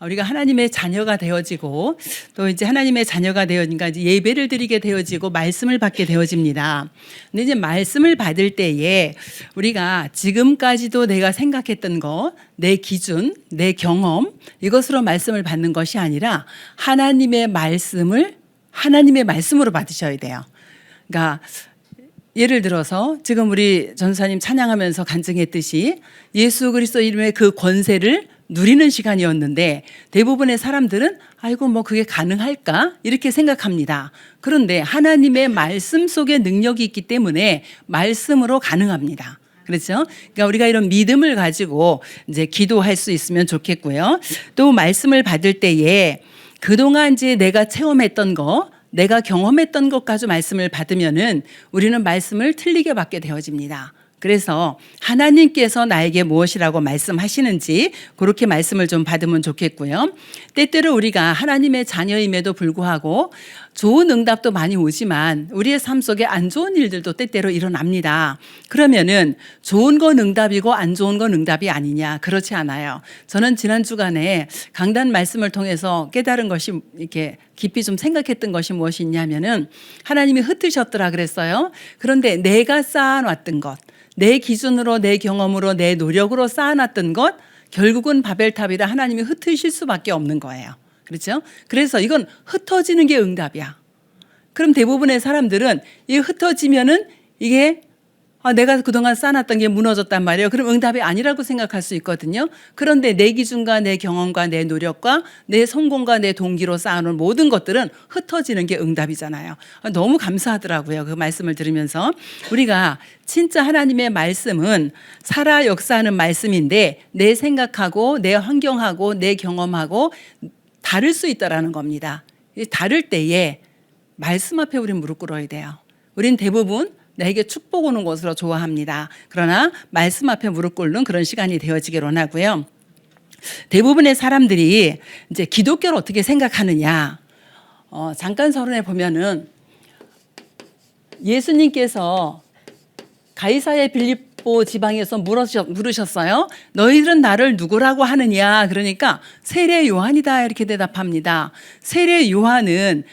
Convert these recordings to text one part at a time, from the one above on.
우리가 하나님의 자녀가 되어지고 또 이제 하나님의 자녀가 되어지니까 이제 예배를 드리게 되어지고 말씀을 받게 되어집니다. 근데 이제 말씀을 받을 때에 우리가 지금까지도 내가 생각했던 것, 내 기준, 내 경험 이것으로 말씀을 받는 것이 아니라 하나님의 말씀을 하나님의 말씀으로 받으셔야 돼요. 그러니까 예를 들어서 지금 우리 전사님 찬양하면서 간증했듯이 예수 그리스도 이름의 그 권세를 누리는 시간이었는데 대부분의 사람들은 아이고 뭐 그게 가능할까 이렇게 생각합니다. 그런데 하나님의 말씀 속에 능력이 있기 때문에 말씀으로 가능합니다. 그렇죠? 그러니까 우리가 이런 믿음을 가지고 이제 기도할 수 있으면 좋겠고요. 또 말씀을 받을 때에 그동안 이제 내가 체험했던 거, 내가 경험했던 것 가지고 말씀을 받으면은 우리는 말씀을 틀리게 받게 되어집니다. 그래서 하나님께서 나에게 무엇이라고 말씀하시는지 그렇게 말씀을 좀 받으면 좋겠고요. 때때로 우리가 하나님의 자녀임에도 불구하고 좋은 응답도 많이 오지만 우리의 삶 속에 안 좋은 일들도 때때로 일어납니다. 그러면은 좋은 건 응답이고 안 좋은 건 응답이 아니냐? 그렇지 않아요. 저는 지난 주간에 강단 말씀을 통해서 깨달은 것이 이렇게 깊이 좀 생각했던 것이 무엇이 있냐면은 하나님이 흩으셨더라 그랬어요. 그런데 내가 쌓아놨던 것, 내 기준으로 내 경험으로 내 노력으로 쌓아놨던 것 결국은 바벨탑이라 하나님이 흩으실 수밖에 없는 거예요. 그렇죠? 그래서 이건 흩어지는 게 응답이야. 그럼 대부분의 사람들은 이 흩어지면은 이게 내가 그동안 쌓아놨던 게 무너졌단 말이에요. 그럼 응답이 아니라고 생각할 수 있거든요. 그런데 내 기준과 내 경험과 내 노력과 내 성공과 내 동기로 쌓아놓은 모든 것들은 흩어지는 게 응답이잖아요. 너무 감사하더라고요. 그 말씀을 들으면서. 우리가 진짜 하나님의 말씀은 살아 역사하는 말씀인데 내 생각하고 내 환경하고 내 경험하고 다를 수 있다라는 겁니다. 다를 때에 말씀 앞에 우리는 무릎 꿇어야 돼요. 우린 대부분 나에게 축복 오는 것으로 좋아합니다. 그러나 말씀 앞에 무릎 꿇는 그런 시간이 되어지길 원하고요. 대부분의 사람들이 이제 기독교를 어떻게 생각하느냐. 잠깐 서론에 보면은 예수님께서 가이사랴 빌립보 지방에서 물으셨어요. 너희들은 나를 누구라고 하느냐. 그러니까 세례 요한이다 이렇게 대답합니다. 세례 요한은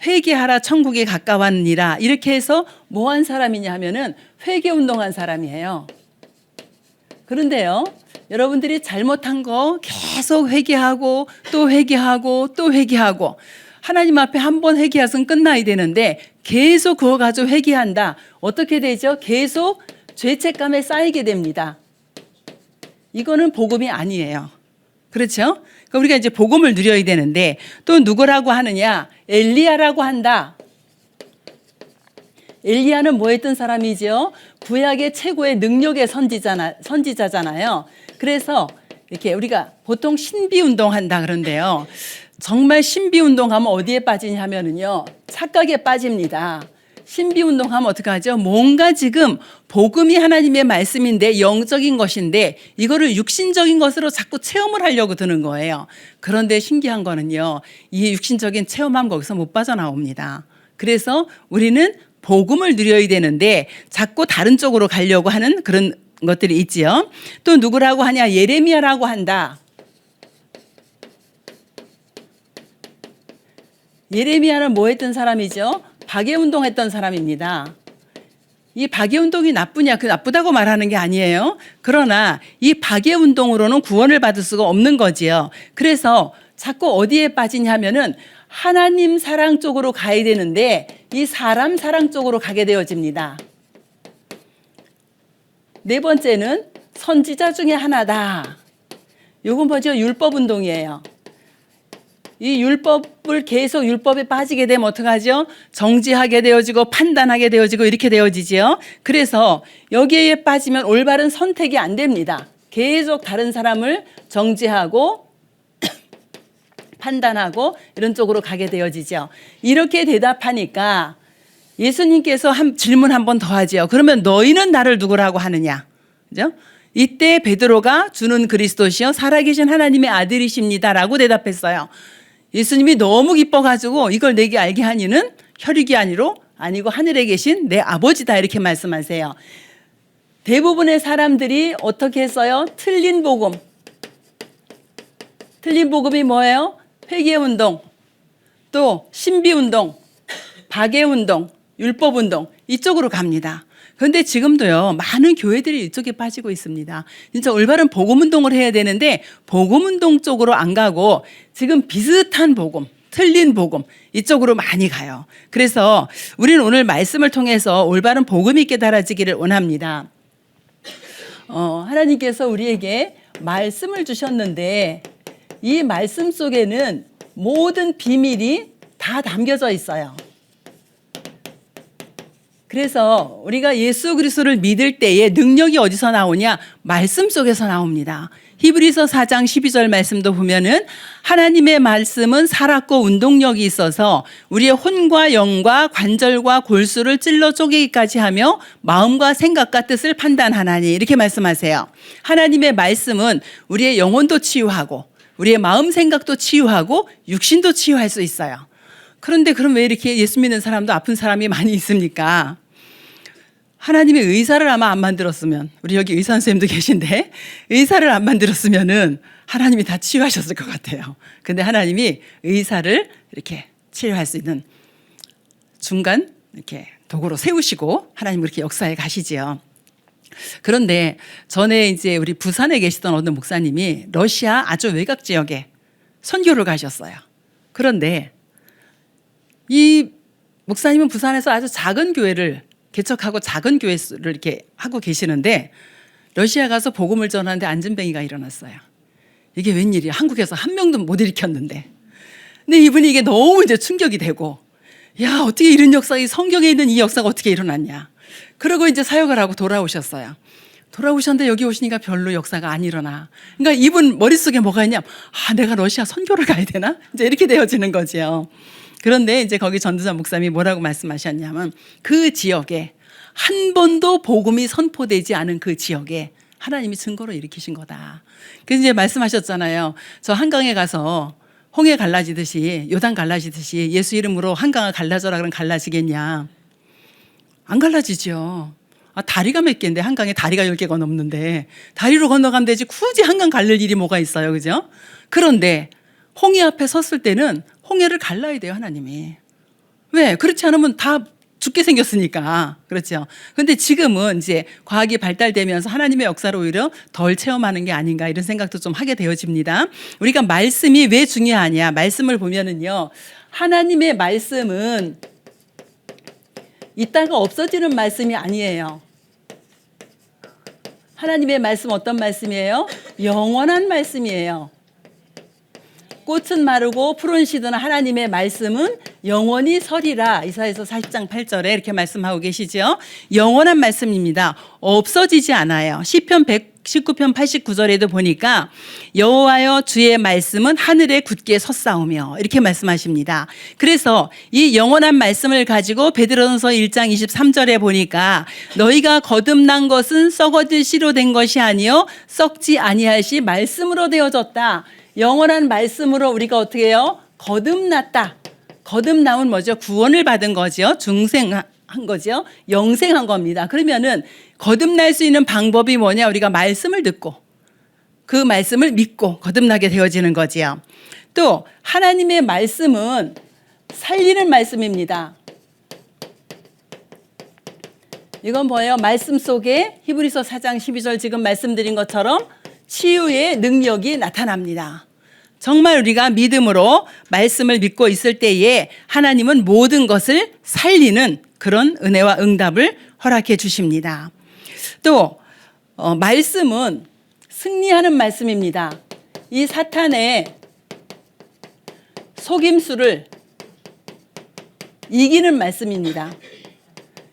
회개하라 천국에 가까웠니라 이렇게 해서 뭐 한 사람이냐 하면은 회개운동한 사람이에요. 그런데요, 여러분들이 잘못한 거 계속 회개하고 또 회개하고 또 회개하고 하나님 앞에 한 번 회개해서는 끝나야 되는데 계속 그거 가지고 회개한다. 어떻게 되죠? 계속 죄책감에 쌓이게 됩니다. 이거는 복음이 아니에요. 그렇죠? 그러니까 우리가 이제 복음을 누려야 되는데 또 누구라고 하느냐? 엘리야라고 한다. 엘리야는 뭐 했던 사람이죠? 구약의 최고의 능력의 선지자잖아요. 그래서 이렇게 우리가 보통 신비운동 한다 그런데요. 정말 신비운동하면 어디에 빠지냐 하면은요. 착각에 빠집니다. 신비운동하면 어떻게 하죠? 뭔가 지금 복음이 하나님의 말씀인데 영적인 것인데 이거를 육신적인 것으로 자꾸 체험을 하려고 드는 거예요. 그런데 신기한 거는요. 이 육신적인 체험한 거기서 못 빠져나옵니다. 그래서 우리는 복음을 누려야 되는데 자꾸 다른 쪽으로 가려고 하는 그런 것들이 있지요. 또 누구라고 하냐? 예레미야라고 한다. 예레미야는 뭐 했던 사람이죠? 박해운동 했던 사람입니다. 이 박해운동이 나쁘냐? 그 나쁘다고 말하는 게 아니에요. 그러나 이 박해운동으로는 구원을 받을 수가 없는 거지요. 그래서 자꾸 어디에 빠지냐 하면은 하나님 사랑 쪽으로 가야 되는데 이 사람 사랑 쪽으로 가게 되어집니다. 네 번째는 선지자 중에 하나다. 이건 뭐죠? 율법운동이에요. 이 율법을 계속 율법에 빠지게 되면 어떡하죠? 정지하게 되어지고 판단하게 되어지고 이렇게 되어지죠. 그래서 여기에 빠지면 올바른 선택이 안 됩니다. 계속 다른 사람을 정지하고 판단하고 이런 쪽으로 가게 되어지죠. 이렇게 대답하니까 예수님께서 질문 한 번 더 하죠. 그러면 너희는 나를 누구라고 하느냐? 그죠? 이때 베드로가 주는 그리스도시요 살아계신 하나님의 아들이십니다라고 대답했어요. 예수님이 너무 기뻐가지고 이걸 내게 알게 하니는 혈육이 아니고 하늘에 계신 내 아버지다 이렇게 말씀하세요. 대부분의 사람들이 어떻게 했어요? 틀린 복음, 틀린 복음이 뭐예요? 회개운동, 또 신비운동, 박애운동, 율법운동 이쪽으로 갑니다. 그런데 지금도요 많은 교회들이 이쪽에 빠지고 있습니다. 진짜 올바른 복음운동을 해야 되는데 복음운동 쪽으로 안 가고 지금 비슷한 복음, 틀린 복음 이쪽으로 많이 가요. 그래서 우리는 오늘 말씀을 통해서 올바른 복음이 깨달아지기를 원합니다. 하나님께서 우리에게 말씀을 주셨는데 이 말씀 속에는 모든 비밀이 다 담겨져 있어요. 그래서 우리가 예수 그리스도를 믿을 때에 능력이 어디서 나오냐? 말씀 속에서 나옵니다. 히브리서 4장 12절 말씀도 보면은 하나님의 말씀은 살았고 운동력이 있어서 우리의 혼과 영과 관절과 골수를 찔러 쪼개기까지 하며 마음과 생각과 뜻을 판단하나니 이렇게 말씀하세요. 하나님의 말씀은 우리의 영혼도 치유하고 우리의 마음 생각도 치유하고 육신도 치유할 수 있어요. 그런데 그럼 왜 이렇게 예수 믿는 사람도 아픈 사람이 많이 있습니까? 하나님의 의사를 아마 안 만들었으면, 우리 여기 의사 선생님도 계신데 의사를 안 만들었으면은 하나님이 다 치유하셨을 것 같아요. 근데 하나님이 의사를 이렇게 치료할 수 있는 중간 이렇게 도구로 세우시고 하나님 그렇게 역사에 가시지요. 그런데 전에 이제 우리 부산에 계시던 어느 목사님이 러시아 아주 외곽 지역에 선교를 가셨어요. 그런데 이 목사님은 부산에서 아주 작은 교회를 개척하고 작은 교회를 이렇게 하고 계시는데 러시아 가서 복음을 전하는데 안전뱅이가 일어났어요. 이게 웬일이야? 한국에서 한 명도 못 일으켰는데. 근데 이분이 이게 너무 이제 충격이 되고, 야, 어떻게 이런 역사, 이 성경에 있는 이 역사가 어떻게 일어났냐. 그러고 이제 사역을 하고 돌아오셨어요. 돌아오셨는데 여기 오시니까 별로 역사가 안 일어나. 그러니까 이분 머릿속에 뭐가 있냐? 내가 러시아 선교를 가야 되나? 이제 이렇게 되어지는 거죠. 그런데 이제 거기 전도사 목사님이 뭐라고 말씀하셨냐면 그 지역에 한 번도 복음이 선포되지 않은 그 지역에 하나님이 증거로 일으키신 거다. 그래서 이제 말씀하셨잖아요. 저 한강에 가서 홍해 갈라지듯이 요단 갈라지듯이 예수 이름으로 한강을 갈라져라 그러면 갈라지겠냐. 안 갈라지죠. 다리가 몇 개인데 한강에 다리가 10개가 넘는데 다리로 건너가면 되지 굳이 한강 갈릴 일이 뭐가 있어요. 그죠? 그런데 홍해 앞에 섰을 때는 홍해를 갈라야 돼요, 하나님이. 왜? 그렇지 않으면 다 죽게 생겼으니까. 그렇죠. 그런데 지금은 이제 과학이 발달되면서 하나님의 역사를 오히려 덜 체험하는 게 아닌가 이런 생각도 좀 하게 되어집니다. 우리가 말씀이 왜 중요하냐? 말씀을 보면은요. 하나님의 말씀은 있다가 없어지는 말씀이 아니에요. 하나님의 말씀 어떤 말씀이에요? 영원한 말씀이에요. 꽃은 마르고 푸른 시드나 하나님의 말씀은 영원히 서리라. 이사야서 40장 8절에 이렇게 말씀하고 계시죠. 영원한 말씀입니다. 없어지지 않아요. 시편 119편 89절에도 보니까 여호와여 주의 말씀은 하늘에 굳게 섰사오며 이렇게 말씀하십니다. 그래서 이 영원한 말씀을 가지고 베드로전서 1장 23절에 보니까 너희가 거듭난 것은 썩어질 씨로 된 것이 아니요 썩지 아니할 시 말씀으로 되어졌다. 영원한 말씀으로 우리가 어떻게 해요? 거듭났다. 거듭남은 뭐죠? 구원을 받은 거죠. 중생한 거죠. 영생한 겁니다. 그러면은 거듭날 수 있는 방법이 뭐냐? 우리가 말씀을 듣고 그 말씀을 믿고 거듭나게 되어지는 거지요. 또 하나님의 말씀은 살리는 말씀입니다. 이건 뭐예요? 말씀 속에 히브리서 4장 12절 지금 말씀드린 것처럼 치유의 능력이 나타납니다. 정말 우리가 믿음으로 말씀을 믿고 있을 때에 하나님은 모든 것을 살리는 그런 은혜와 응답을 허락해 주십니다. 또 말씀은 승리하는 말씀입니다. 이 사탄의 속임수를 이기는 말씀입니다.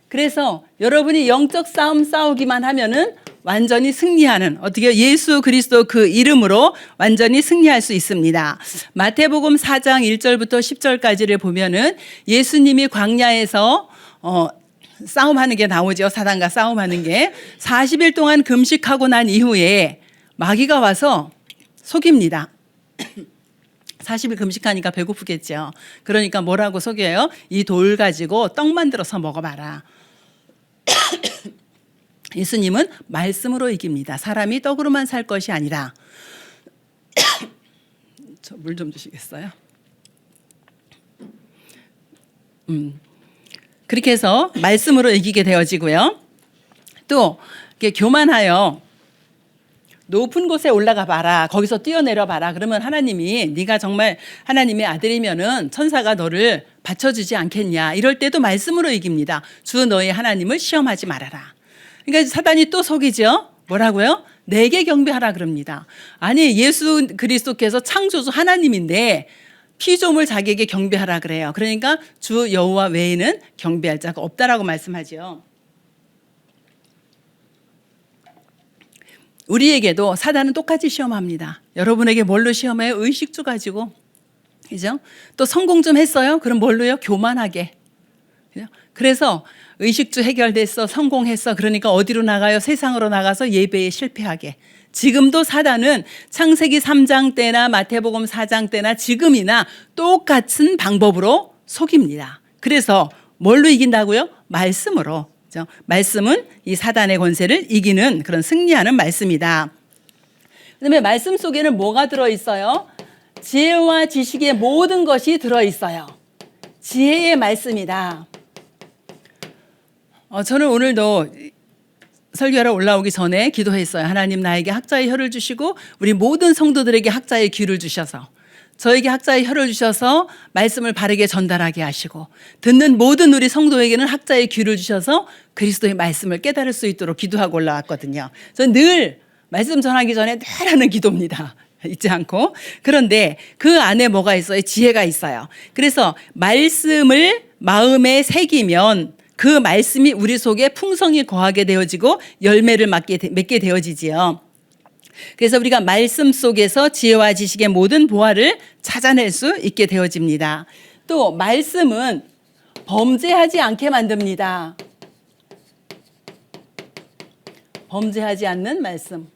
그래서 여러분이 영적 싸움 싸우기만 하면은 완전히 승리하는 어떻게 예수 그리스도 그 이름으로 완전히 승리할 수 있습니다. 마태복음 4장 1절부터 10절까지를 보면은 예수님이 광야에서 싸움하는 게 나오죠. 사단과 싸움하는 게 40일 동안 금식하고 난 이후에 마귀가 와서 속입니다. 40일 금식하니까 배고프겠죠. 그러니까 뭐라고 속여요? 이 돌 가지고 떡 만들어서 먹어봐라. 예수님은 말씀으로 이깁니다. 사람이 떡으로만 살 것이 아니라 저 물 좀 주시겠어요? 그렇게 해서 말씀으로 이기게 되어지고요. 또 이렇게 교만하여 높은 곳에 올라가 봐라. 거기서 뛰어내려 봐라. 그러면 하나님이 네가 정말 하나님의 아들이면은 천사가 너를 받쳐주지 않겠냐. 이럴 때도 말씀으로 이깁니다. 주 너의 하나님을 시험하지 말아라. 그러니까 사단이 또 속이죠. 뭐라고요? 내게 경배하라 그럽니다. 아니 예수 그리스도께서 창조주 하나님인데 피조물 자기에게 경배하라 그래요. 그러니까 주 여호와 외에는 경배할 자가 없다라고 말씀하죠. 우리에게도 사단은 똑같이 시험합니다. 여러분에게 뭘로 시험해요? 의식주 가지고. 그죠? 또 성공 좀 했어요? 그럼 뭘로요? 교만하게. 그죠? 그래서 의식주 해결됐어, 성공했어. 그러니까 어디로 나가요? 세상으로 나가서 예배에 실패하게. 지금도 사단은 창세기 3장 때나 마태복음 4장 때나 지금이나 똑같은 방법으로 속입니다. 그래서 뭘로 이긴다고요? 말씀으로. 그렇죠? 말씀은 이 사단의 권세를 이기는 그런 승리하는 말씀이다. 그다음에 말씀 속에는 뭐가 들어있어요? 지혜와 지식의 모든 것이 들어있어요. 지혜의 말씀이다. 저는 오늘도 설교하러 올라오기 전에 기도했어요. 하나님 나에게 학자의 혀를 주시고 우리 모든 성도들에게 학자의 귀를 주셔서 저에게 학자의 혀를 주셔서 말씀을 바르게 전달하게 하시고 듣는 모든 우리 성도에게는 학자의 귀를 주셔서 그리스도의 말씀을 깨달을 수 있도록 기도하고 올라왔거든요. 저는 늘 말씀 전하기 전에 늘 하는 기도입니다. 잊지 않고. 그런데 그 안에 뭐가 있어요? 지혜가 있어요. 그래서 말씀을 마음에 새기면 그 말씀이 우리 속에 풍성히 거하게 되어지고 열매를 맺게 되어지지요. 그래서 우리가 말씀 속에서 지혜와 지식의 모든 보화를 찾아낼 수 있게 되어집니다. 또 말씀은 범죄하지 않게 만듭니다. 범죄하지 않는 말씀.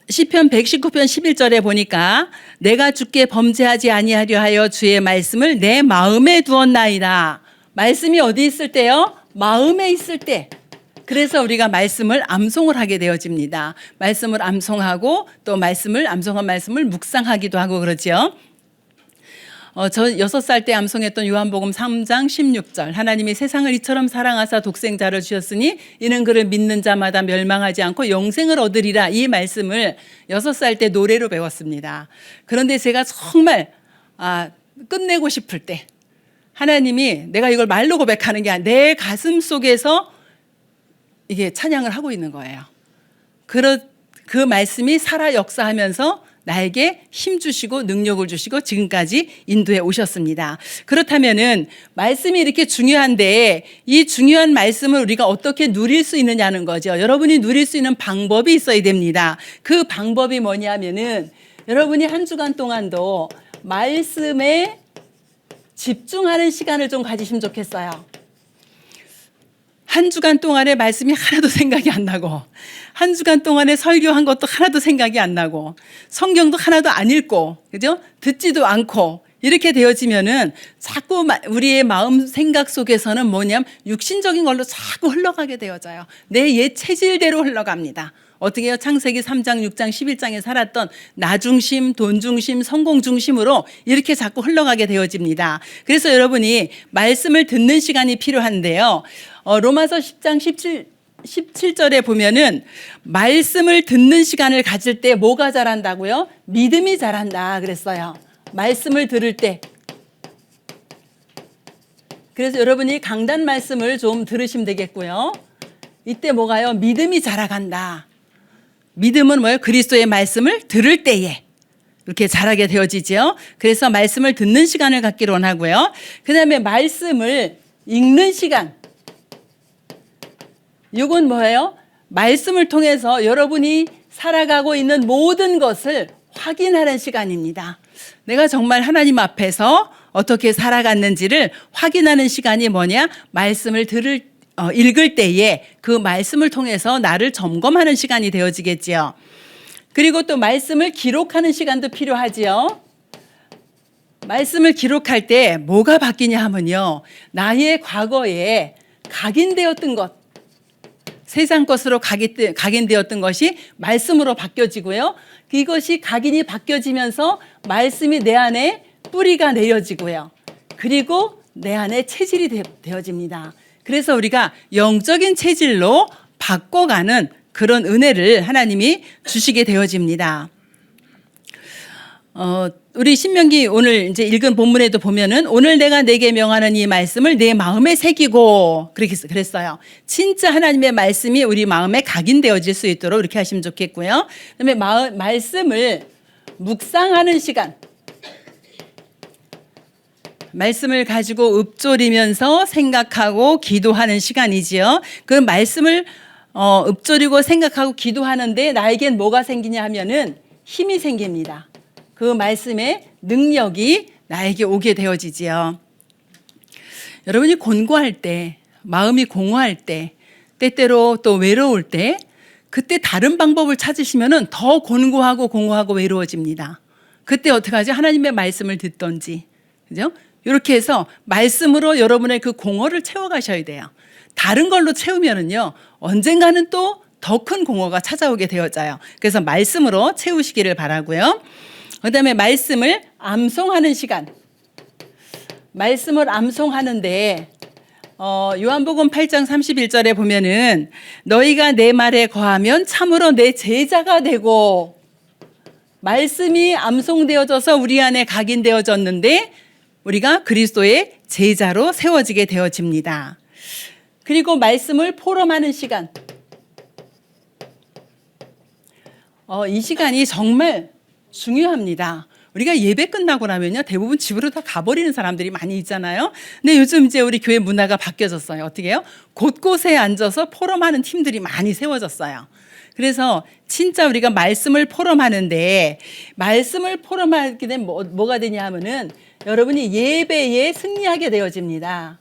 시편 119편 11절에 보니까 내가 주께 범죄하지 아니하려 하여 주의 말씀을 내 마음에 두었나이다. 말씀이 어디 있을 때요? 마음에 있을 때. 그래서 우리가 말씀을 암송을 하게 되어집니다. 말씀을 암송하고 또 암송한 말씀을 묵상하기도 하고 그러죠. 저 6살 때 암송했던 요한복음 3장 16절 하나님이 세상을 이처럼 사랑하사 독생자를 주셨으니 이는 그를 믿는 자마다 멸망하지 않고 영생을 얻으리라. 이 말씀을 6살 때 노래로 배웠습니다. 그런데 제가 정말 끝내고 싶을 때 하나님이 내가 이걸 말로 고백하는 게 아니라 내 가슴 속에서 이게 찬양을 하고 있는 거예요. 그 말씀이 살아 역사하면서 나에게 힘 주시고 능력을 주시고 지금까지 인도해 오셨습니다. 그렇다면은 말씀이 이렇게 중요한데 이 중요한 말씀을 우리가 어떻게 누릴 수 있느냐는 거죠. 여러분이 누릴 수 있는 방법이 있어야 됩니다. 그 방법이 뭐냐면은 여러분이 한 주간 동안도 말씀에 집중하는 시간을 좀 가지시면 좋겠어요. 한 주간 동안에 말씀이 하나도 생각이 안 나고 한 주간 동안에 설교한 것도 하나도 생각이 안 나고 성경도 하나도 안 읽고 그죠? 듣지도 않고 이렇게 되어지면은 자꾸 우리의 마음 생각 속에서는 뭐냐면 육신적인 걸로 자꾸 흘러가게 되어져요. 내 옛 체질대로 흘러갑니다. 어떻게 해요? 창세기 3장, 6장, 11장에 살았던 나 중심, 돈 중심, 성공 중심으로 이렇게 자꾸 흘러가게 되어집니다. 그래서 여러분이 말씀을 듣는 시간이 필요한데요. 로마서 10장 17절에 보면은 말씀을 듣는 시간을 가질 때 뭐가 자란다고요? 믿음이 자란다 그랬어요. 말씀을 들을 때. 그래서 여러분이 강단 말씀을 좀 들으시면 되겠고요. 이때 뭐가요? 믿음이 자라간다. 믿음은 뭐예요? 그리스도의 말씀을 들을 때에 이렇게 자라게 되어지죠. 그래서 말씀을 듣는 시간을 갖기를 원하고요. 그 다음에 말씀을 읽는 시간. 이건 뭐예요? 말씀을 통해서 여러분이 살아가고 있는 모든 것을 확인하는 시간입니다. 내가 정말 하나님 앞에서 어떻게 살아갔는지를 확인하는 시간이 뭐냐? 말씀을 읽을 때에 그 말씀을 통해서 나를 점검하는 시간이 되어지겠지요. 그리고 또 말씀을 기록하는 시간도 필요하지요. 말씀을 기록할 때 뭐가 바뀌냐 하면요. 나의 과거에 각인되었던 것, 세상 것으로 각인되었던 것이 말씀으로 바뀌어지고요. 이것이 각인이 바뀌어지면서 말씀이 내 안에 뿌리가 내려지고요. 그리고 내 안에 체질이 되어집니다. 그래서 우리가 영적인 체질로 바꿔가는 그런 은혜를 하나님이 주시게 되어집니다. 우리 신명기 오늘 이제 읽은 본문에도 보면은 오늘 내가 내게 명하는 이 말씀을 내 마음에 새기고 그렇게 그랬어요. 진짜 하나님의 말씀이 우리 마음에 각인되어질 수 있도록 이렇게 하시면 좋겠고요. 그다음에 말씀을 묵상하는 시간. 말씀을 가지고 읊조리면서 생각하고 기도하는 시간이지요. 그 말씀을 읊조리고 생각하고 기도하는데 나에겐 뭐가 생기냐 하면은 힘이 생깁니다. 그 말씀의 능력이 나에게 오게 되어지지요. 여러분이 곤고할 때, 마음이 공허할 때, 때때로 또 외로울 때, 그때 다른 방법을 찾으시면은 더 곤고하고 공허하고 외로워집니다. 그때 어떻게 하죠? 하나님의 말씀을 듣던지, 그죠? 이렇게 해서 말씀으로 여러분의 그 공허를 채워가셔야 돼요. 다른 걸로 채우면은요, 언젠가는 또 더 큰 공허가 찾아오게 되어져요. 그래서 말씀으로 채우시기를 바라고요. 그다음에 말씀을 암송하는 시간. 말씀을 암송하는데 요한복음 8장 31절에 보면은 너희가 내 말에 거하면 참으로 내 제자가 되고 말씀이 암송되어져서 우리 안에 각인되어졌는데 우리가 그리스도의 제자로 세워지게 되어집니다. 그리고 말씀을 포럼하는 시간. 이 시간이 정말 중요합니다. 우리가 예배 끝나고 나면요, 대부분 집으로 다 가버리는 사람들이 많이 있잖아요. 근데 요즘 이제 우리 교회 문화가 바뀌어졌어요. 어떻게 해요? 곳곳에 앉아서 포럼하는 팀들이 많이 세워졌어요. 그래서 진짜 우리가 말씀을 포럼하는데 말씀을 포럼하게 되면 뭐가 되냐 하면은 여러분이 예배에 승리하게 되어집니다.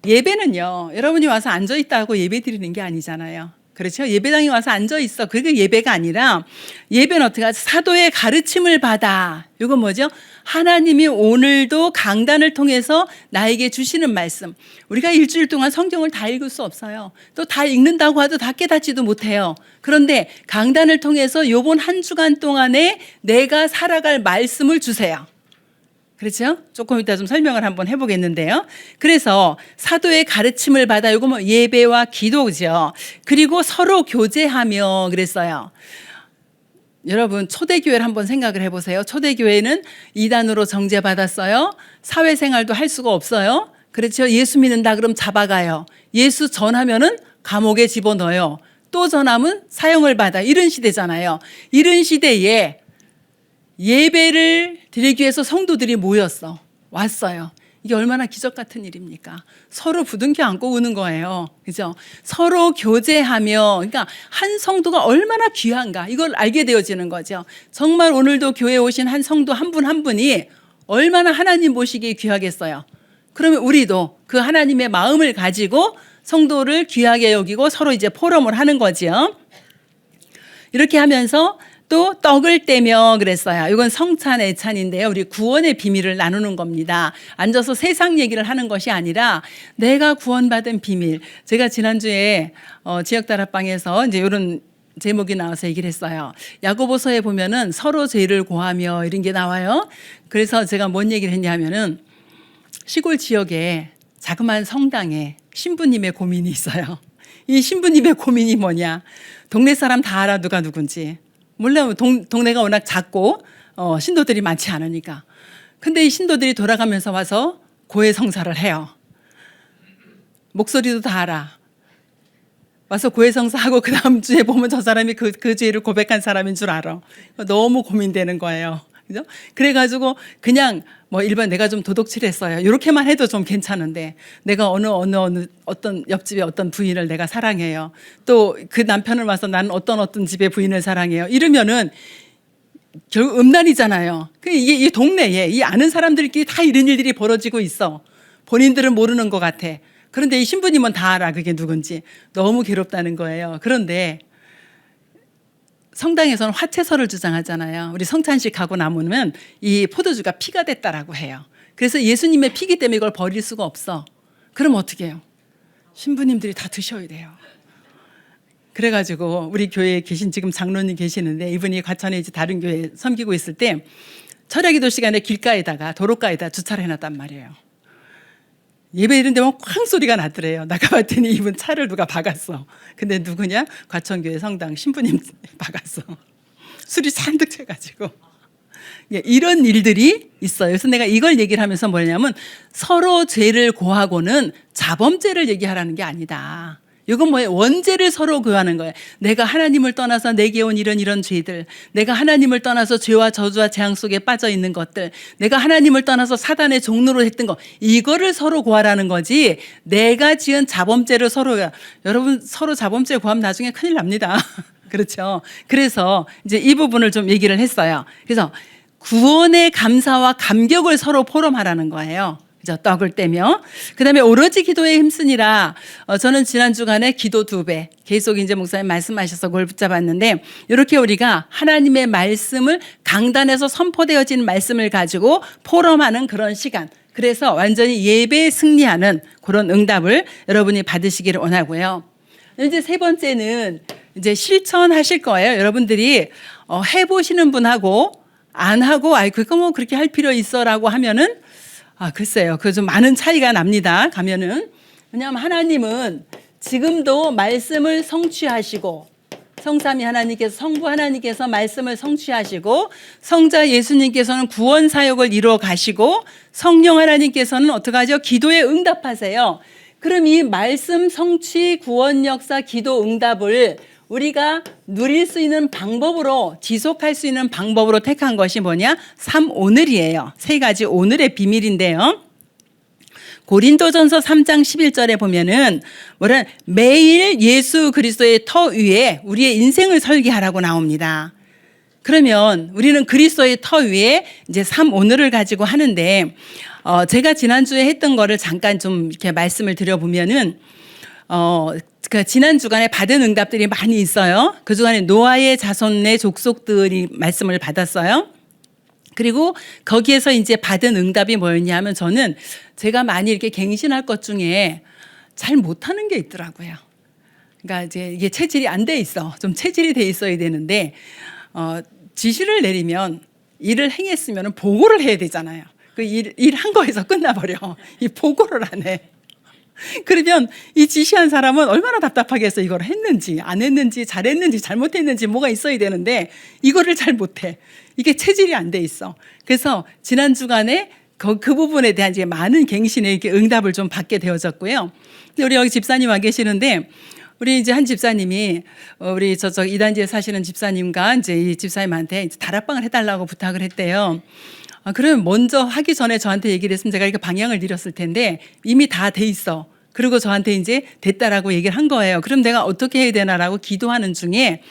예배는요, 여러분이 와서 앉아 있다고 예배 드리는 게 아니잖아요. 그렇죠? 예배당에 와서 앉아 있어. 그게 예배가 아니라 예배는 어떻게 하죠? 사도의 가르침을 받아. 이건 뭐죠? 하나님이 오늘도 강단을 통해서 나에게 주시는 말씀. 우리가 일주일 동안 성경을 다 읽을 수 없어요. 또 다 읽는다고 해도 다 깨닫지도 못해요. 그런데 강단을 통해서 요번 한 주간 동안에 내가 살아갈 말씀을 주세요. 그렇죠? 조금 이따 좀 설명을 한번 해보겠는데요. 그래서 사도의 가르침을 받아 이거 뭐 예배와 기도죠. 그리고 서로 교제하며 그랬어요. 여러분 초대교회를 한번 생각을 해보세요. 초대교회는 이단으로 정죄받았어요. 사회생활도 할 수가 없어요. 그렇죠? 예수 믿는다 그럼 잡아가요. 예수 전하면은 감옥에 집어넣어요. 또 전하면 사형을 받아. 이런 시대잖아요. 이런 시대에 예배를 드리기 위해서 성도들이 왔어요. 이게 얼마나 기적 같은 일입니까? 서로 부둥켜 안고 우는 거예요. 그죠? 서로 교제하며, 그러니까 한 성도가 얼마나 귀한가, 이걸 알게 되어지는 거죠. 정말 오늘도 교회에 오신 한 성도 한 분 한 분이 얼마나 하나님 보시기에 귀하겠어요. 그러면 우리도 그 하나님의 마음을 가지고 성도를 귀하게 여기고 서로 이제 포럼을 하는 거죠. 이렇게 하면서 또 떡을 떼며 그랬어요. 이건 성찬 애찬인데요. 우리 구원의 비밀을 나누는 겁니다. 앉아서 세상 얘기를 하는 것이 아니라 내가 구원받은 비밀. 제가 지난주에 지역다락방에서 이제 이런 제목이 나와서 얘기를 했어요. 야고보서에 보면은 서로 죄를 고하며 이런 게 나와요. 그래서 제가 뭔 얘기를 했냐면은 시골 지역에 자그마한 성당에 신부님의 고민이 있어요. 이 신부님의 고민이 뭐냐? 동네 사람 다 알아 누가 누군지. 몰라요. 동네가 워낙 작고 신도들이 많지 않으니까. 근데 이 신도들이 돌아가면서 와서 고해성사를 해요. 목소리도 다 알아. 와서 고해성사하고 그 다음 주에 보면 저 사람이 그 죄를 고백한 사람인 줄 알아. 너무 고민되는 거예요. 그죠? 그래가지고 그냥 뭐 일반 내가 좀 도둑질했어요. 이렇게만 해도 좀 괜찮은데 내가 어떤 옆집의 어떤 부인을 내가 사랑해요. 또 그 남편을 와서 나는 어떤 집의 부인을 사랑해요. 이러면은 결국 음란이잖아요. 이 동네에 이 아는 사람들끼리 다 이런 일들이 벌어지고 있어. 본인들은 모르는 것 같아. 그런데 이 신부님은 다 알아. 그게 누군지. 너무 괴롭다는 거예요. 그런데 성당에서는 화채설을 주장하잖아요. 우리 성찬식 하고 남으면 이 포도주가 피가 됐다라고 해요. 그래서 예수님의 피기 때문에 이걸 버릴 수가 없어. 그럼 어떻게 해요? 신부님들이 다 드셔야 돼요. 그래가지고 우리 교회에 계신 지금 장로님 계시는데 이분이 과천에 이제 다른 교회 섬기고 있을 때 철야기도 시간에 길가에다가 도로가에다 주차를 해놨단 말이에요. 예배 이런 데만 쾅 소리가 나더래요. 나가봤더니 이분 차를 누가 박았어. 근데 누구냐? 과천교회 성당 신부님 박았어. 술이 잔뜩 채가지고. 이런 일들이 있어요. 그래서 내가 이걸 얘기를 하면서 뭐냐면 서로 죄를 고하고는 자범죄를 얘기하라는 게 아니다. 이건 뭐예요? 원죄를 서로 고하는 거예요. 내가 하나님을 떠나서 내게 온 이런 죄들, 내가 하나님을 떠나서 죄와 저주와 재앙 속에 빠져 있는 것들, 내가 하나님을 떠나서 사단의 종로로 했던 거, 이거를 서로 고하라는 거지. 내가 지은 자범죄를 여러분 서로 자범죄 고하면 나중에 큰일 납니다. 그렇죠? 그래서 이제 이 부분을 좀 얘기를 했어요. 그래서 구원의 감사와 감격을 서로 포럼하라는 거예요. 그죠? 떡을 떼며. 그 다음에 오로지 기도에 힘쓰니라. 저는 지난 주간에 기도 2배 계속 이제 목사님 말씀하셔서 그걸 붙잡았는데 이렇게 우리가 하나님의 말씀을 강단에서 선포되어진 말씀을 가지고 포럼하는 그런 시간. 그래서 완전히 예배에 승리하는 그런 응답을 여러분이 받으시기를 원하고요. 이제 세 번째는 이제 실천하실 거예요. 여러분들이 해보시는 분하고 안 하고 그거 뭐 그렇게 할 필요 있어라고 하면은 글쎄요. 그 좀 많은 차이가 납니다. 가면은. 왜냐하면 하나님은 지금도 말씀을 성취하시고 성삼위 하나님께서 성부 하나님께서 말씀을 성취하시고 성자 예수님께서는 구원 사역을 이루어 가시고 성령 하나님께서는 어떻게 하죠? 기도에 응답하세요. 그럼 이 말씀 성취 구원 역사 기도 응답을 우리가 누릴 수 있는 방법으로 지속할 수 있는 방법으로 택한 것이 뭐냐? 3오늘이에요. 3가지 오늘의 비밀인데요. 고린도전서 3장 11절에 보면은 매일 예수 그리스도의 터 위에 우리의 인생을 설계하라고 나옵니다. 그러면 우리는 그리스도의 터 위에 이제 3오늘을 가지고 하는데 제가 지난주에 했던 거를 잠깐 좀 이렇게 말씀을 드려보면은 그 지난 주간에 받은 응답들이 많이 있어요. 그 주간에 노아의 자손의 족속들이 말씀을 받았어요. 그리고 거기에서 이제 받은 응답이 뭐였냐 하면 저는 제가 많이 이렇게 갱신할 것 중에 잘 못하는 게 있더라고요. 그러니까 이제 이게 체질이 안 돼 있어. 좀 체질이 돼 있어야 되는데 지시를 내리면 일을 행했으면 보고를 해야 되잖아요. 그 일 한 거에서 끝나버려. 이 보고를 안 해. 그러면 이 지시한 사람은 얼마나 답답하겠어. 이걸 했는지 안 했는지 잘했는지 잘못했는지 뭐가 있어야 되는데 이거를 잘 못해. 이게 체질이 안 돼 있어. 그래서 지난 주간에 그 부분에 대한 이제 많은 갱신의 이렇게 응답을 좀 받게 되어졌고요. 우리 여기 집사님 와 계시는데 우리 이제 한 집사님이 우리 저쪽 이단지에 사시는 집사님과 이제 이 집사님한테 다락방을 해달라고 부탁을 했대요. 그러면 먼저 하기 전에 저한테 얘기를 했으면 제가 이렇게 방향을 드렸을 텐데 이미 다 돼 있어. 그리고 저한테 이제 됐다라고 얘기를 한 거예요. 그럼 내가 어떻게 해야 되나라고 기도하는 중에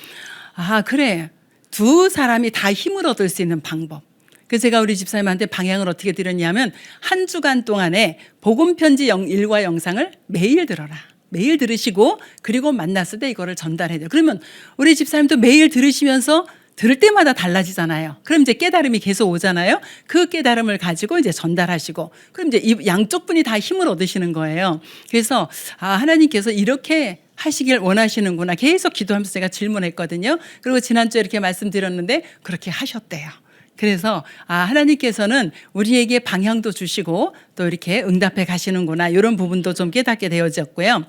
그래. 2사람이 다 힘을 얻을 수 있는 방법. 그래서 제가 우리 집사님한테 방향을 어떻게 드렸냐면 한 주간 동안에 복음편지 1과 영상을 매일 들어라. 매일 들으시고 그리고 만났을 때 이거를 전달해야 돼요. 그러면 우리 집사님도 매일 들으시면서 들을 때마다 달라지잖아요. 그럼 이제 깨달음이 계속 오잖아요. 그 깨달음을 가지고 이제 전달하시고 그럼 이제 양쪽 분이 다 힘을 얻으시는 거예요. 그래서 하나님께서 이렇게 하시길 원하시는구나. 계속 기도하면서 제가 질문했거든요. 그리고 지난주에 이렇게 말씀드렸는데 그렇게 하셨대요. 그래서 하나님께서는 우리에게 방향도 주시고 또 이렇게 응답해 가시는구나. 이런 부분도 좀 깨닫게 되어졌고요.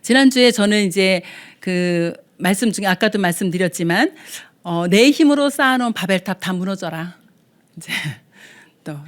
지난주에 저는 이제 그 말씀 중에 아까도 말씀드렸지만 내 힘으로 쌓아놓은 바벨탑 다 무너져라.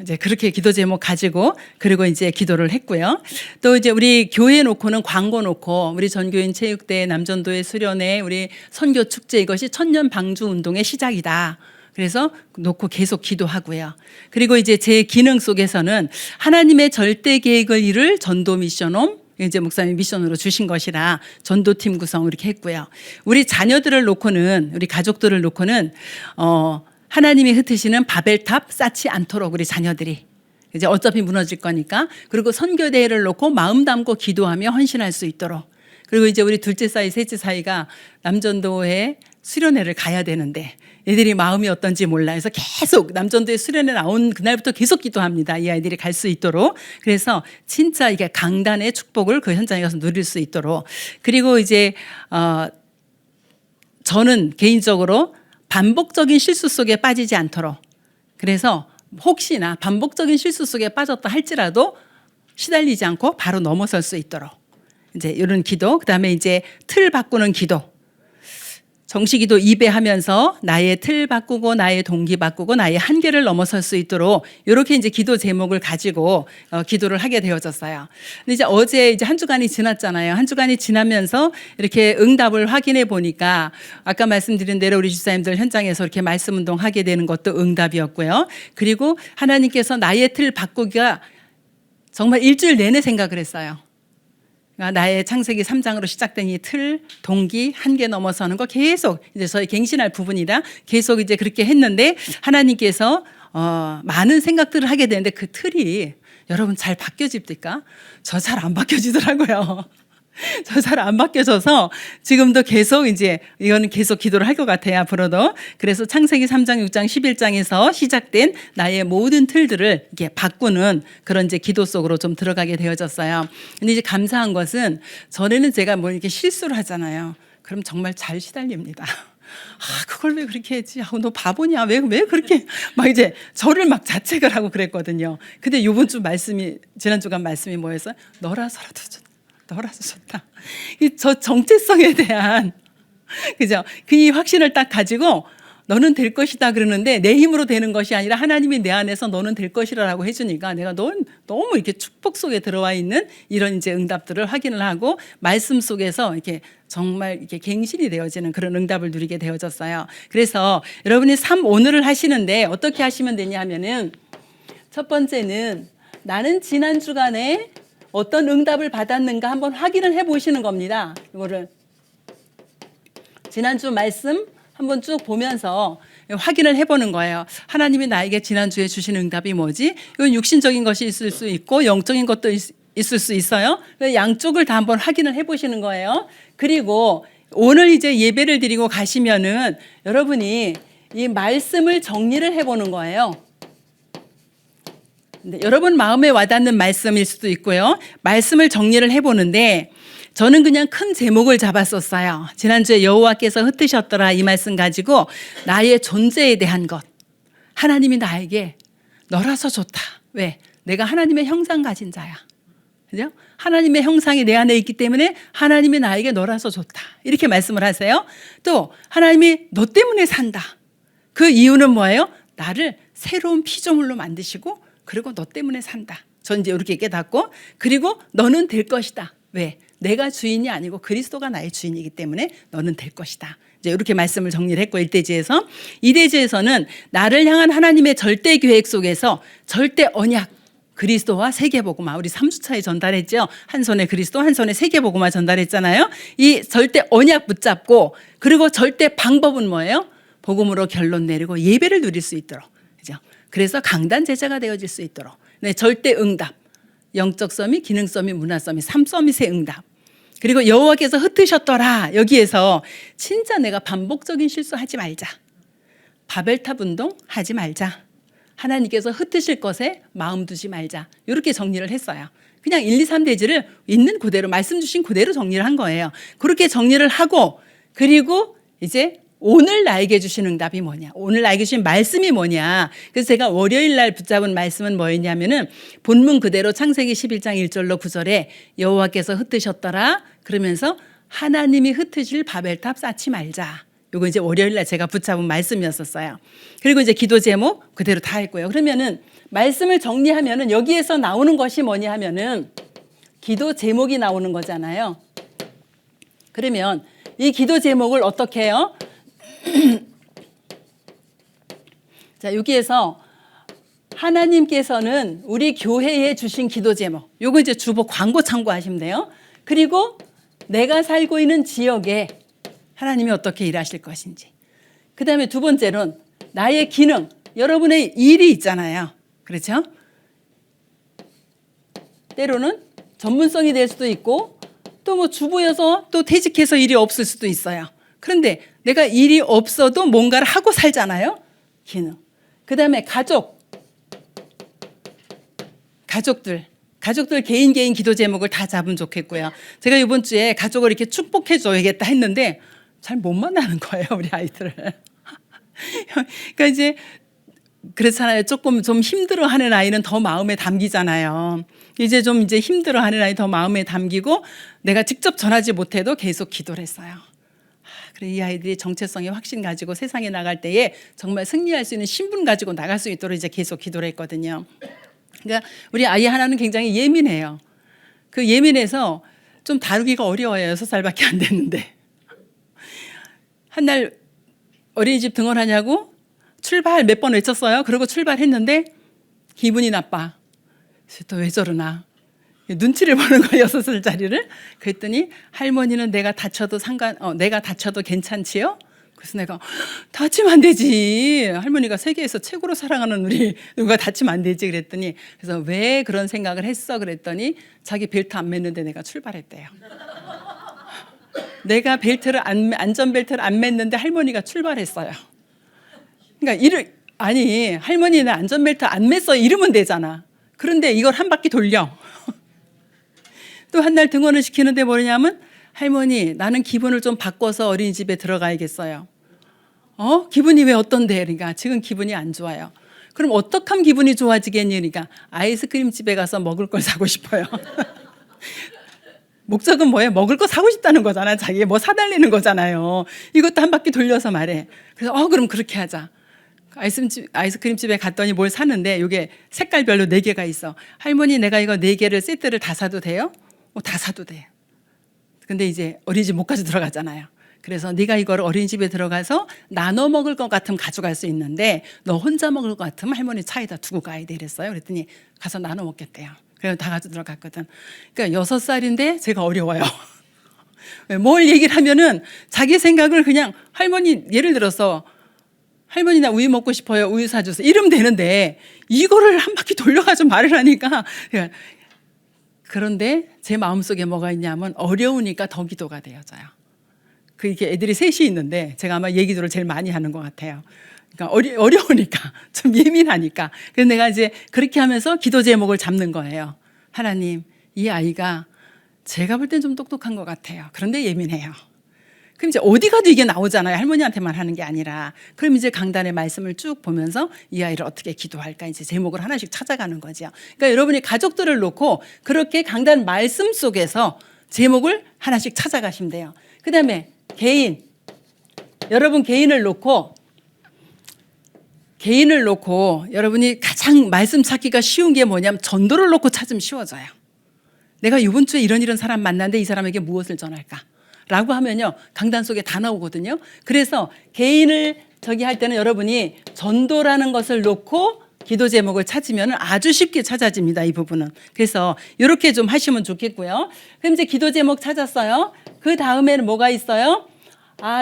이제 그렇게 기도 제목 가지고 그리고 이제 기도를 했고요. 또 이제 우리 교회 놓고는 광고 놓고 우리 전교인 체육대 남전도의 수련회 우리 선교 축제 이것이 천년 방주 운동의 시작이다. 그래서 놓고 계속 기도하고요. 그리고 이제 제 기능 속에서는 하나님의 절대 계획을 이룰 전도 미션홈 이제 목사님 미션으로 주신 것이라 전도팀 구성 이렇게 했고요. 우리 자녀들을 놓고는 우리 가족들을 놓고는 하나님이 흩으시는 바벨탑 쌓지 않도록 우리 자녀들이 이제 어차피 무너질 거니까 그리고 선교대회를 놓고 마음 담고 기도하며 헌신할 수 있도록 그리고 이제 우리 둘째 사이 셋째 사이가 남전도에 수련회를 가야 되는데 애들이 마음이 어떤지 몰라. 그래서 계속 남전도에 수련회 나온 그날부터 계속 기도합니다. 이 아이들이 갈 수 있도록. 그래서 진짜 이게 강단의 축복을 그 현장에 가서 누릴 수 있도록. 그리고 이제 저는 개인적으로 반복적인 실수 속에 빠지지 않도록. 그래서 혹시나 반복적인 실수 속에 빠졌다 할지라도 시달리지 않고 바로 넘어설 수 있도록. 이제 이런 기도. 그다음에 이제 틀 바꾸는 기도. 정시기도 2배 하면서 나의 틀 바꾸고 나의 동기 바꾸고 나의 한계를 넘어설 수 있도록 이렇게 이제 기도 제목을 가지고 기도를 하게 되어졌어요. 근데 이제 어제 이제 한 주간이 지났잖아요. 한 주간이 지나면서 이렇게 응답을 확인해 보니까 아까 말씀드린 대로 우리 집사님들 현장에서 이렇게 말씀 운동 하게 되는 것도 응답이었고요. 그리고 하나님께서 나의 틀 바꾸기가 정말 일주일 내내 생각을 했어요. 나의 창세기 3장으로 시작된 이 틀, 동기, 한계 넘어서는 거 계속 이제 저희 갱신할 부분이라 계속 이제 그렇게 했는데 하나님께서 많은 생각들을 하게 되는데 그 틀이 여러분 잘 바뀌어집니까? 저 잘 안 바뀌어지더라고요. 저 잘 안 바뀌어져서 지금도 계속 이제 이거는 계속 기도를 할 것 같아요. 앞으로도. 그래서 창세기 3장, 6장, 11장에서 시작된 나의 모든 틀들을 이렇게 바꾸는 그런 이제 기도 속으로 좀 들어가게 되어졌어요. 근데 이제 감사한 것은 전에는 제가 뭐 이렇게 실수를 하잖아요. 그럼 정말 잘 시달립니다. 그걸 왜 그렇게 했지? 너 바보냐? 왜 그렇게 막 이제 저를 막 자책을 하고 그랬거든요. 근데 요번 주 말씀이 지난 주간 말씀이 뭐였어요? 너라서라도 좋다. 저 정체성에 대한 그죠? 그 확신을 딱 가지고 너는 될 것이다 그러는데 내 힘으로 되는 것이 아니라 하나님이 내 안에서 너는 될 것이라고 해주니까 내가 너무 이렇게 축복 속에 들어와 있는 이런 이제 응답들을 확인을 하고 말씀 속에서 이렇게 정말 이렇게 갱신이 되어지는 그런 응답을 누리게 되어졌어요. 그래서 여러분이 오늘을 하시는데 어떻게 하시면 되냐 하면은 첫 번째는 나는 지난 주간에 어떤 응답을 받았는가 한번 확인을 해보시는 겁니다. 이거를 지난주 말씀 한번 쭉 보면서 확인을 해보는 거예요. 하나님이 나에게 지난주에 주신 응답이 뭐지? 이건 육신적인 것이 있을 수 있고 영적인 것도 있을 수 있어요. 양쪽을 다 한번 확인을 해보시는 거예요. 그리고 오늘 이제 예배를 드리고 가시면은 여러분이 이 말씀을 정리를 해보는 거예요. 여러분 마음에 와닿는 말씀일 수도 있고요. 말씀을 정리를 해보는데 저는 그냥 큰 제목을 잡았었어요. 지난주에 여호와께서 흩으셨더라 이 말씀 가지고 나의 존재에 대한 것. 하나님이 나에게 너라서 좋다. 왜? 내가 하나님의 형상 가진 자야. 그죠? 하나님의 형상이 내 안에 있기 때문에 하나님이 나에게 너라서 좋다. 이렇게 말씀을 하세요. 또 하나님이 너 때문에 산다. 그 이유는 뭐예요? 나를 새로운 피조물로 만드시고 그리고 너 때문에 산다. 전 이제 이렇게 깨닫고 그리고 너는 될 것이다. 왜? 내가 주인이 아니고 그리스도가 나의 주인이기 때문에 너는 될 것이다. 이제 이렇게 말씀을 정리를 했고 1대지에서 2대지에서는 나를 향한 하나님의 절대 계획 속에서 절대 언약 그리스도와 세계복음화 우리 3주차에 전달했죠. 한 손에 그리스도 한 손에 세계복음화 전달했잖아요. 이 절대 언약 붙잡고 그리고 절대 방법은 뭐예요? 복음으로 결론 내리고 예배를 누릴 수 있도록. 그죠? 그래서 강단 제자가 되어질 수 있도록. 네, 절대 응답. 영적 서밋, 기능 서밋, 문화 서밋, 3서밋의 응답. 그리고 여호와께서 흩으셨더라. 여기에서 진짜 내가 반복적인 실수하지 말자. 바벨탑 운동 하지 말자. 하나님께서 흩으실 것에 마음 두지 말자. 이렇게 정리를 했어요. 그냥 1, 2, 3대지를 있는 그대로 말씀 주신 그대로 정리를 한 거예요. 그렇게 정리를 하고 그리고 이제 오늘 나에게 주신 응답이 뭐냐? 오늘 나에게 주신 말씀이 뭐냐? 그래서 제가 월요일 날 붙잡은 말씀은 뭐였냐면은 본문 그대로 창세기 11장 1절로 9절에 여호와께서 흩으셨더라. 그러면서 하나님이 흩으실 바벨탑 쌓지 말자. 요거 이제 월요일 날 제가 붙잡은 말씀이었었어요. 그리고 이제 기도 제목 그대로 다 했고요. 그러면은 말씀을 정리하면은 여기에서 나오는 것이 뭐냐 하면은 기도 제목이 나오는 거잖아요. 그러면 이 기도 제목을 어떻게 해요? 자, 여기에서 하나님께서는 우리 교회에 주신 기도 제목. 요거 이제 주보 광고 참고하시면 돼요. 그리고 내가 살고 있는 지역에 하나님이 어떻게 일하실 것인지. 그 다음에 두 번째로는 나의 기능. 여러분의 일이 있잖아요. 그렇죠? 때로는 전문성이 될 수도 있고 또 뭐 주부여서 또 퇴직해서 일이 없을 수도 있어요. 그런데 내가 일이 없어도 뭔가를 하고 살잖아요. 기능. 그다음에 가족들 개인 기도 제목을 다 잡으면 좋겠고요. 제가 이번 주에 가족을 이렇게 축복해 줘야겠다 했는데 잘 못 만나는 거예요, 우리 아이들을. 그러니까 이제 그렇잖아요. 조금 좀 힘들어하는 아이는 더 마음에 담기잖아요. 이제 힘들어하는 아이 더 마음에 담기고 내가 직접 전하지 못해도 계속 기도를 했어요. 그래 이 아이들이 정체성의 확신 가지고 세상에 나갈 때에 정말 승리할 수 있는 신분 가지고 나갈 수 있도록 이제 계속 기도를 했거든요. 그러니까 우리 아이 하나는 굉장히 예민해요. 그 예민해서 좀 다루기가 어려워요. 6살밖에 안 됐는데. 한 날 어린이집 등원하냐고 출발 몇 번 외쳤어요. 그리고 출발했는데 기분이 나빠. 또 왜 저러나. 눈치를 보는 거예요, 6살짜리를. 그랬더니 할머니는 내가 다쳐도 괜찮지요? 그래서 내가 다치면 안 되지. 할머니가 세계에서 최고로 사랑하는 우리 누가 다치면 안 되지. 그랬더니 그래서 왜 그런 생각을 했어? 그랬더니 자기 벨트 안 맸는데 내가 출발했대요. 내가 안전벨트를 안 맸는데 할머니가 출발했어요. 그러니까 할머니는 안전벨트 안 맸어 이러면 되잖아. 그런데 이걸 한 바퀴 돌려. 또 한 날 등원을 시키는데 뭐냐면 할머니 나는 기분을 좀 바꿔서 어린이집에 들어가야겠어요. 기분이 왜 어떤데? 그러니까 지금 기분이 안 좋아요. 그럼 어떻게 하면 기분이 좋아지겠니? 그러니까 아이스크림 집에 가서 먹을 걸 사고 싶어요. 목적은 뭐예요? 먹을 거 사고 싶다는 거잖아. 자기 뭐 사달라는 거잖아요. 이것도 한 바퀴 돌려서 말해. 그래서 그럼 그렇게 하자. 아이스크림 집에 갔더니 뭘 사는데 이게 색깔별로 4개가 있어. 할머니 내가 이거 4개를 세트를 다 사도 돼요? 다 사도 돼. 근데 이제 어린이집 못 가지고 들어가잖아요. 그래서 네가 이걸 어린이집에 들어가서 나눠 먹을 것 같으면 가져갈 수 있는데 너 혼자 먹을 것 같으면 할머니 차에다 두고 가야 돼 이랬어요. 그랬더니 가서 나눠 먹겠대요. 그래서 다 가지고 들어갔거든. 그러니까 6살인데 제가 어려워요. 뭘 얘기를 하면은 자기 생각을 그냥 할머니 예를 들어서 할머니 나 우유 먹고 싶어요. 우유 사주세요. 이러면 되는데 이거를 한 바퀴 돌려가지고 말을 하니까 그런데 제 마음속에 뭐가 있냐면 어려우니까 더 기도가 되어져요. 이렇게 애들이 셋이 있는데 제가 아마 얘기도를 제일 많이 하는 것 같아요. 그러니까 어려우니까 좀 예민하니까. 그래서 내가 이제 그렇게 하면서 기도 제목을 잡는 거예요. 하나님 이 아이가 제가 볼 땐 좀 똑똑한 것 같아요. 그런데 예민해요. 그럼 이제 어디 가도 이게 나오잖아요. 할머니한테만 하는 게 아니라. 그럼 이제 강단의 말씀을 쭉 보면서 이 아이를 어떻게 기도할까 이제 제목을 하나씩 찾아가는 거죠. 그러니까 여러분이 가족들을 놓고 그렇게 강단 말씀 속에서 제목을 하나씩 찾아가시면 돼요. 그다음에 여러분 개인을 놓고 여러분이 가장 말씀 찾기가 쉬운 게 뭐냐면 전도를 놓고 찾으면 쉬워져요. 내가 이번 주에 이런 사람 만났는데 이 사람에게 무엇을 전할까? 라고 하면요 강단 속에 다 나오거든요. 그래서 개인을 할 때는 여러분이 전도라는 것을 놓고 기도 제목을 찾으면 아주 쉽게 찾아집니다. 이 부분은. 그래서 이렇게 좀 하시면 좋겠고요. 그럼 이제 기도 제목 찾았어요. 그 다음에는 뭐가 있어요?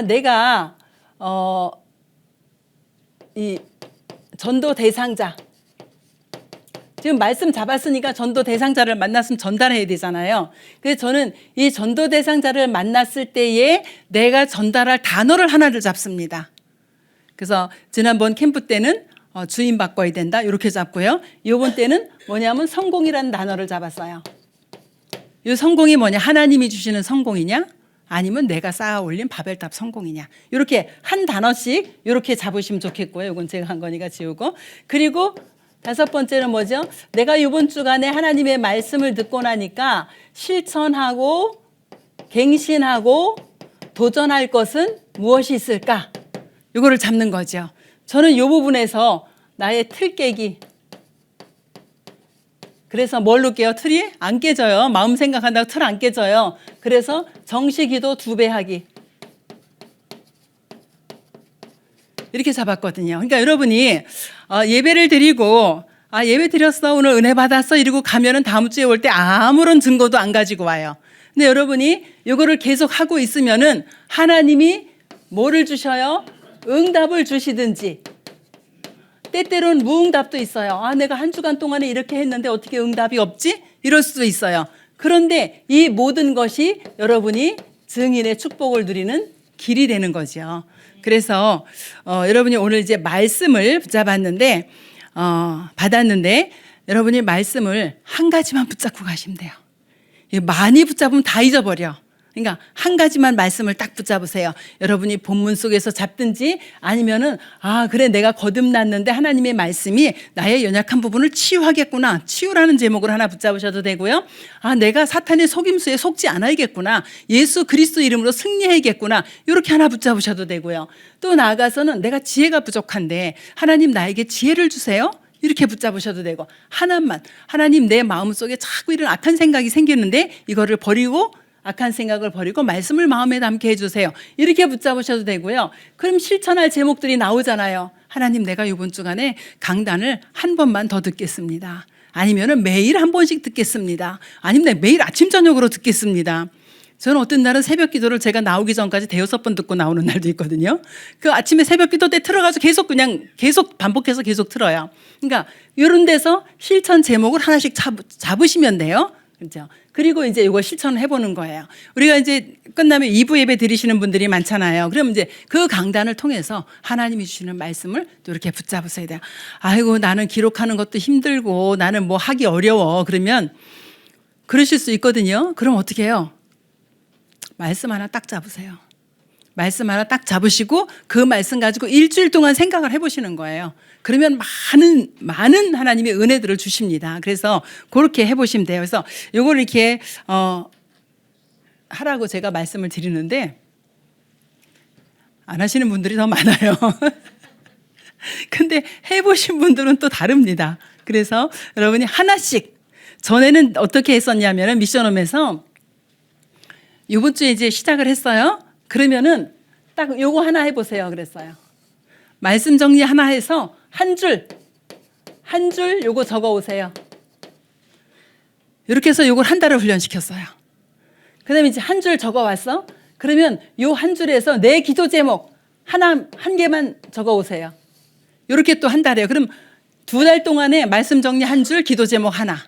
내가 이 전도 대상자, 지금 말씀 잡았으니까 전도 대상자를 만났으면 전달해야 되잖아요. 그래서 저는 이 전도 대상자를 만났을 때에 내가 전달할 단어를 하나를 잡습니다. 그래서 지난번 캠프 때는 주인 바꿔야 된다 이렇게 잡고요. 이번 때는 뭐냐면 성공이라는 단어를 잡았어요. 이 성공이 뭐냐? 하나님이 주시는 성공이냐? 아니면 내가 쌓아 올린 바벨탑 성공이냐? 이렇게 한 단어씩 이렇게 잡으시면 좋겠고요. 이건 제가 한 거니까 지우고. 그리고 5번째는 뭐죠? 내가 이번 주간에 하나님의 말씀을 듣고 나니까 실천하고 갱신하고 도전할 것은 무엇이 있을까? 이거를 잡는 거죠. 저는 이 부분에서 나의 틀 깨기. 그래서 뭘 놓을게요? 틀이 안 깨져요. 마음 생각한다고 틀 안 깨져요. 그래서 정시기도 2배 하기. 이렇게 잡았거든요. 그러니까 여러분이 예배를 드리고 예배 드렸어 오늘 은혜 받았어 이러고 가면은 다음 주에 올 때 아무런 증거도 안 가지고 와요. 근데 여러분이 이거를 계속 하고 있으면은 하나님이 뭐를 주셔요? 응답을 주시든지 때때로는 무응답도 있어요. 내가 한 주간 동안에 이렇게 했는데 어떻게 응답이 없지? 이럴 수도 있어요. 그런데 이 모든 것이 여러분이 증인의 축복을 누리는 길이 되는 거죠. 그래서 여러분이 오늘 이제 말씀을 붙잡았는데 받았는데 여러분이 말씀을 한 가지만 붙잡고 가시면 돼요. 많이 붙잡으면 다 잊어버려. 그러니까 한 가지만 말씀을 딱 붙잡으세요. 여러분이 본문 속에서 잡든지 아니면은 그래 내가 거듭났는데 하나님의 말씀이 나의 연약한 부분을 치유하겠구나. 치유라는 제목을 하나 붙잡으셔도 되고요. 내가 사탄의 속임수에 속지 않아야겠구나. 예수 그리스도 이름으로 승리해야겠구나. 이렇게 하나 붙잡으셔도 되고요. 또 나아가서는 내가 지혜가 부족한데 하나님 나에게 지혜를 주세요. 이렇게 붙잡으셔도 되고 하나만 하나님 내 마음속에 자꾸 이런 악한 생각이 생기는데 이거를 버리고 악한 생각을 버리고 말씀을 마음에 담게 해주세요. 이렇게 붙잡으셔도 되고요. 그럼 실천할 제목들이 나오잖아요. 하나님 내가 이번 주간에 강단을 한 번만 더 듣겠습니다. 아니면은 매일 한 번씩 듣겠습니다. 아니면 매일 아침 저녁으로 듣겠습니다. 저는 어떤 날은 새벽 기도를 제가 나오기 전까지 5-6번 듣고 나오는 날도 있거든요. 그 아침에 새벽 기도 때 틀어가지고 계속 반복해서 계속 틀어요. 그러니까 이런 데서 실천 제목을 하나씩 잡으시면 돼요. 그렇죠? 그리고 이제 이거 실천을 해보는 거예요. 우리가 이제 끝나면 2부 예배 드리시는 분들이 많잖아요. 그럼 이제 그 강단을 통해서 하나님이 주시는 말씀을 또 이렇게 붙잡으셔야 돼요. 아이고 나는 기록하는 것도 힘들고 나는 뭐 하기 어려워. 그러면 그러실 수 있거든요. 그럼 어떻게 해요? 말씀 하나 딱 잡으세요. 말씀 하나 딱 잡으시고 그 말씀 가지고 일주일 동안 생각을 해보시는 거예요. 그러면 많은 하나님의 은혜들을 주십니다. 그래서 그렇게 해보시면 돼요. 그래서 이걸 이렇게 하라고 제가 말씀을 드리는데 안 하시는 분들이 더 많아요. 근데 해보신 분들은 또 다릅니다. 그래서 여러분이 하나씩 전에는 어떻게 했었냐면 미션홈에서 이번 주에 이제 시작을 했어요. 그러면은 딱 요거 하나 해보세요. 그랬어요. 말씀 정리 하나 해서 한 줄 요거 적어 오세요. 이렇게 해서 요걸 한 달을 훈련시켰어요. 그 다음에 이제 한 줄 적어 왔어. 그러면 요 한 줄에서 내 기도 제목 한 개만 적어 오세요. 이렇게 또 한 달이에요. 그럼 2달 동안에 말씀 정리 한 줄, 기도 제목 하나.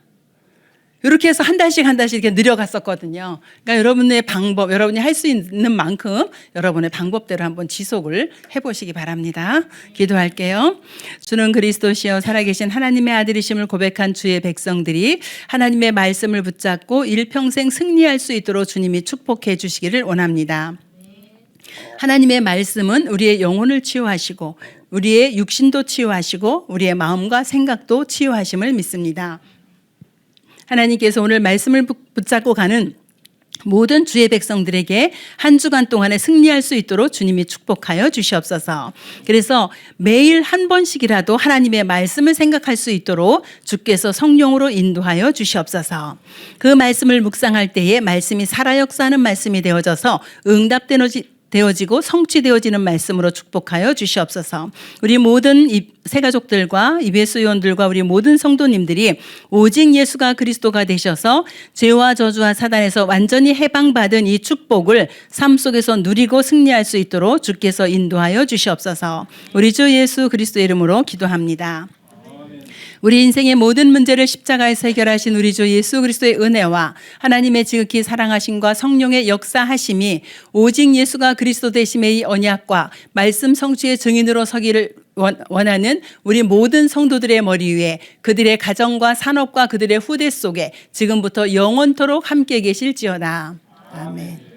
이렇게 해서 한 달씩 이렇게 늘려갔었거든요. 그러니까 여러분의 방법, 여러분이 할 수 있는 만큼 여러분의 방법대로 한번 지속을 해보시기 바랍니다. 기도할게요. 주는 그리스도시여 살아계신 하나님의 아들이심을 고백한 주의 백성들이 하나님의 말씀을 붙잡고 일평생 승리할 수 있도록 주님이 축복해 주시기를 원합니다. 하나님의 말씀은 우리의 영혼을 치유하시고 우리의 육신도 치유하시고 우리의 마음과 생각도 치유하심을 믿습니다. 하나님께서 오늘 말씀을 붙잡고 가는 모든 주의 백성들에게 한 주간 동안에 승리할 수 있도록 주님이 축복하여 주시옵소서. 그래서 매일 한 번씩이라도 하나님의 말씀을 생각할 수 있도록 주께서 성령으로 인도하여 주시옵소서. 그 말씀을 묵상할 때에 말씀이 살아 역사하는 말씀이 되어져서 되어지고 성취되어지는 말씀으로 축복하여 주시옵소서. 우리 모든 새가족들과 EBS 의원들과 우리 모든 성도님들이 오직 예수가 그리스도가 되셔서 죄와 저주와 사단에서 완전히 해방받은 이 축복을 삶 속에서 누리고 승리할 수 있도록 주께서 인도하여 주시옵소서. 우리 주 예수 그리스도의 이름으로 기도합니다. 우리 인생의 모든 문제를 십자가에서 해결하신 우리 주 예수 그리스도의 은혜와 하나님의 지극히 사랑하심과 성령의 역사하심이 오직 예수가 그리스도 되심의 이 언약과 말씀 성취의 증인으로 서기를 원하는 우리 모든 성도들의 머리 위에 그들의 가정과 산업과 그들의 후대 속에 지금부터 영원토록 함께 계실지어다. 아멘.